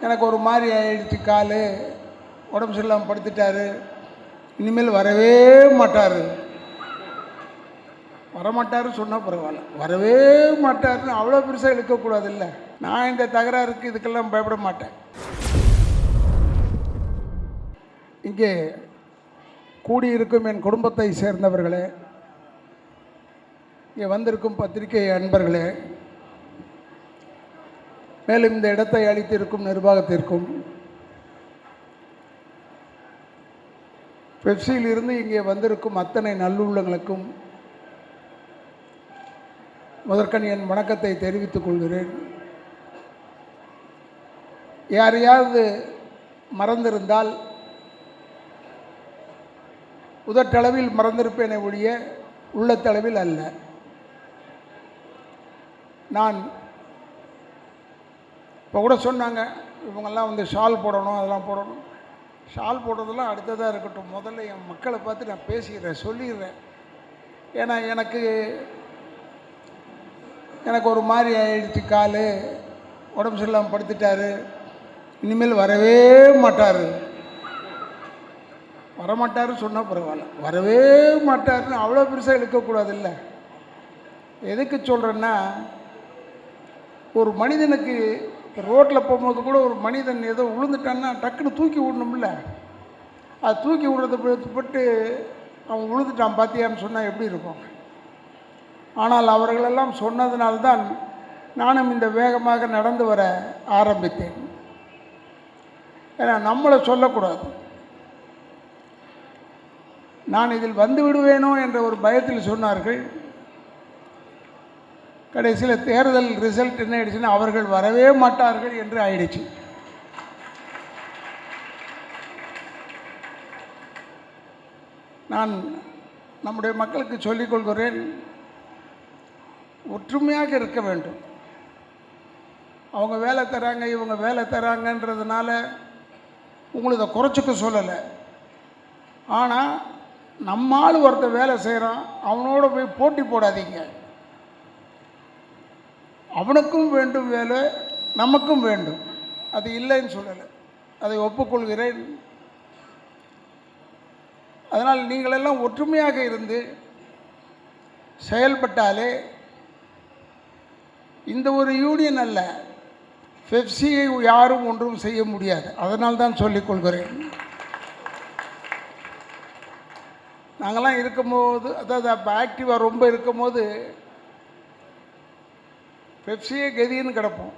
எனக்கு ஒரு மாதிரி ஆயிடுச்சு, கால் உடம்பு சரியில்லாமல் படுத்துட்டார், இனிமேல் வரவே மாட்டார். வரமாட்டாருன்னு சொன்னால் பரவாயில்ல, வரவே மாட்டாருன்னு அவ்வளோ பெருசாக இழுக்கக்கூடாது. இல்லை, நான் இந்த தகராறுக்கு இதுக்கெல்லாம் பயப்பட மாட்டேன். இங்கே கூடியிருக்கும் என் குடும்பத்தை சேர்ந்தவர்களே, இங்கே வந்திருக்கும் பத்திரிகை அன்பர்களே, மேலும் இந்த இடத்தை அளித்திருக்கும் நிர்வாகத்திற்கும், பெப்சியிலிருந்து இங்கே வந்திருக்கும் அத்தனை நல்லுள்ளங்களுக்கும் முதற்கண் என் வணக்கத்தை தெரிவித்துக் கொள்கிறேன். யாரையாவது மறந்திருந்தால் உதட்டளவில் மறந்திருப்பேனே ஒழிய உள்ளத்தளவில் அல்ல. நான் இப்போ கூட சொன்னாங்க, இவங்கெல்லாம் வந்து ஷால் போடணும், அதெல்லாம் போடணும். ஷால் போடுறதெல்லாம் அடுத்ததாக இருக்கட்டும், முதல்ல என் மக்களை பார்த்து நான் பேசிக்கிறேன், சொல்லிடுறேன். ஏன்னா எனக்கு ஒரு மாதிரி ஆயிடுச்சு, கால் உடம்பு சரியில்லாமல் படுத்துட்டார், இனிமேல் வரவே மாட்டார். வரமாட்டாருன்னு சொன்னால் பரவாயில்ல, வரவே மாட்டாருன்னு அவ்வளோ பெருசாக இழுக்கக்கூடாது. இல்லை, எதுக்கு சொல்கிறேன்னா, ஒரு மனிதனுக்கு ரோட்டில் போகும்போது கூட ஒரு மனிதன் ஏதோ விழுந்துட்டான்னா டக்குன்னு தூக்கி விடணும்ல. அது தூக்கி விடுறத பட்டு அவன் விழுந்துட்டான் பார்த்தியான்னு சொன்னால் எப்படி இருக்கும்? ஆனால் அவர்களெல்லாம் சொன்னதுனால்தான் நானும் இந்த வேகமாக நடந்து வர ஆரம்பித்தேன். ஏன்னா நம்மளை சொல்லக்கூடாது. நான் இதில் வந்து விடுவேனோ என்ற ஒரு பயத்தில் சொன்னார்கள். கடைசியில் தேர்தல் ரிசல்ட் என்ன ஆயிடுச்சுன்னா, அவர்கள் வரவே மாட்டார்கள் என்று ஆயிடுச்சு. நான் நம்முடைய மக்களுக்கு சொல்லிக் கொள்கிறேன், ஒற்றுமையாக இருக்க வேண்டும். அவங்க வேலை தராங்க, இவங்க வேலை தராங்கன்றதுனால உங்களுக்கு இதை குறைச்சிக்க சொல்லலை. ஆனால் நம்மால் ஒருத்தர் வேலை செய்கிறான், அவனோட போய் போட்டி போடாதீங்க. அவனுக்கும் வேண்டும் வேலை, நமக்கும் வேண்டும், அது இல்லைன்னு சொல்லலை, அதை ஒப்புக்கொள்கிறேன். அதனால் நீங்களெல்லாம் ஒற்றுமையாக இருந்து செயல்பட்டாலே, இந்த ஒரு யூனியன் அல்ல, பெப்சியை யாரும் ஒன்றும் செய்ய முடியாது. அதனால் தான் சொல்லிக்கொள்கிறேன். நாங்கள்லாம் இருக்கும்போது, அதாவது அப்போ ஆக்டிவாக ரொம்ப இருக்கும்போது பெப்சியே கதின்னு கிடப்போம்.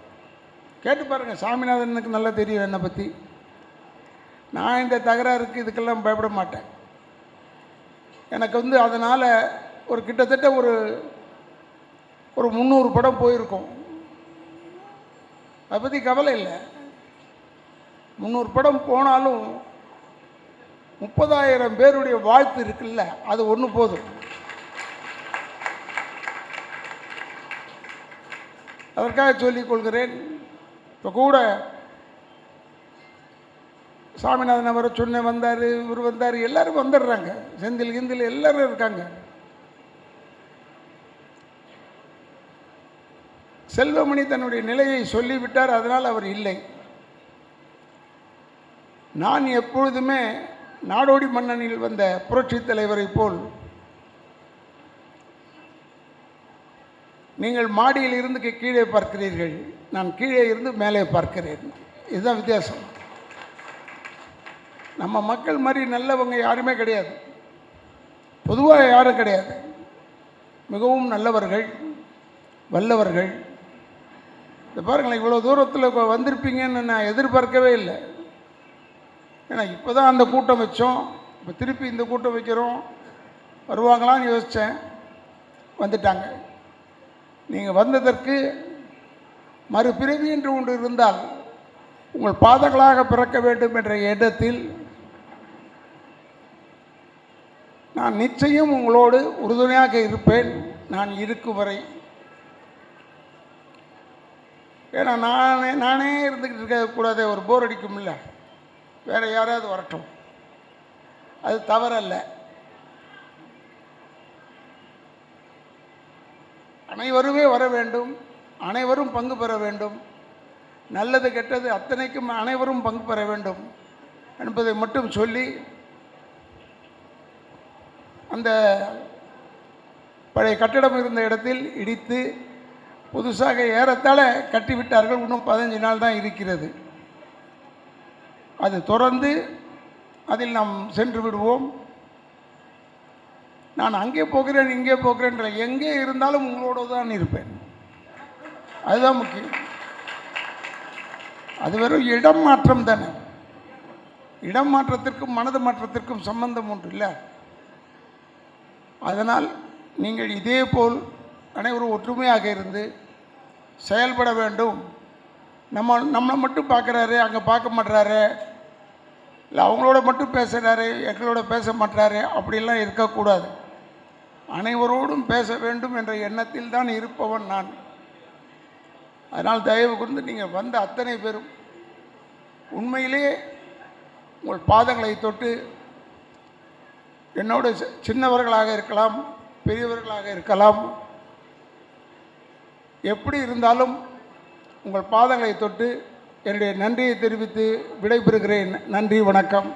கேட்டு பாருங்கள், சாமிநாதனுக்கு நல்லா தெரியும் என்னை பற்றி. நான் இந்த தகராறுக்கு இதுக்கெல்லாம் பயப்பட மாட்டேன். எனக்கு வந்து அதனால் ஒரு கிட்டத்தட்ட ஒரு 300 படம் போயிருக்கும். அதை பற்றி கவலை இல்லை. 300 படம் போனாலும் 30,000 பேருடைய வாழ்த்து இருக்குல்ல, அது ஒன்று போதும். அதற்காக சொல்லிக் கொள்கிறேன். இப்போ கூட சாமிநாதன் அவரை சொன்ன வந்தார், இவர் வந்தார், எல்லோரும் வந்துடுறாங்க, செந்தில் கிந்தில் எல்லோரும் இருக்காங்க. செல்வமணி தன்னுடைய நிலையை சொல்லிவிட்டார், அதனால் அவர் இல்லை. நான் எப்பொழுதுமே நாடோடி மன்னனில் வந்த புரட்சி தலைவரை போல், நீங்கள் மாடியில் இருந்து கீழே பார்க்கிறீர்கள், நான் கீழே இருந்து மேலே பார்க்கிறேன். இதுதான் வித்தியாசம். நம்ம மக்கள் மாதிரி நல்லவங்க யாருமே கிடையாது, பொதுவாக யாரும் கிடையாது. மிகவும் நல்லவர்கள், வல்லவர்கள். இதை பாருங்களேன், இவ்வளோ தூரத்தில் வந்திருப்பீங்கன்னு நான் எதிர்பார்க்கவே இல்லை. ஏன்னா இப்போ தான் அந்த கூட்டம் வச்சோம், இப்போ திருப்பி இந்த கூட்டம் வைக்கிறோம், வருவாங்களான்னு யோசித்தேன், வந்துட்டாங்க. நீங்கள் வந்ததற்கு மறுபிறவி என்று ஒன்று இருந்தால் உங்கள் பாதங்களாக பிறக்க வேண்டும் என்ற எண்ணத்தில் நான் நிச்சயம் உங்களோடு உறுதுணையாக இருப்பேன், நான் இருக்கும் வரை. ஏன்னா நானே இருந்துக்கிட்டு இருக்கக்கூடாது, ஒரு போர் அடிக்கும்ல, வேறு யாராவது வரட்டும், அது தவறல்ல. அனைவருமே வர வேண்டும், அனைவரும் பங்கு பெற வேண்டும். நல்லது கெட்டது அத்தனைக்கும் அனைவரும் பங்கு பெற வேண்டும் என்பதை மட்டும் சொல்லி, அந்த பழைய கட்டிடம் இருந்த இடத்தில் இடித்து புதுசாக ஏறத்தாழ கட்டிவிட்டார்கள். இன்னும் 15 நாள் தான் இருக்கிறது. அது தொடர்ந்து அதில் நாம் சென்று விடுவோம். நான் அங்கே போகிறேன் இங்கே போகிறேன்ற, எங்கே இருந்தாலும் உங்களோடு தான் இருப்பேன். அதுதான் முக்கியம். அது வெறும் இடம் மாற்றம் தானே. இடம் மாற்றத்திற்கும் மனது மாற்றத்திற்கும் சம்பந்தம் ஒன்று இல்லை. அதனால் நீங்கள் இதே போல் அனைவரும் ஒற்றுமையாக இருந்து செயல்பட வேண்டும். நம்மளை மட்டும் பார்க்குறாரு, அங்கே பார்க்க மாட்டுறாரு, இல்லை அவங்களோட மட்டும் பேசுகிறாரு, எங்களோட பேச மாட்டாரு, அப்படிலாம் இருக்கக்கூடாது. அனைவரோடும் பேச வேண்டும் என்ற எண்ணத்தில் தான் இருப்பவன் நான். அதனால் தயவு கூர்ந்து நீங்கள் வந்த அத்தனை பேரும் உண்மையிலே உங்கள் பாதங்களை தொட்டு, என்னோட சின்னவர்களாக இருக்கலாம், பெரியவர்களாக இருக்கலாம், எப்படி இருந்தாலும் உங்கள் பாதங்களை தொட்டு என்னுடைய நன்றியை தெரிவித்து விடைபெறுகிறேன். நன்றி, வணக்கம்.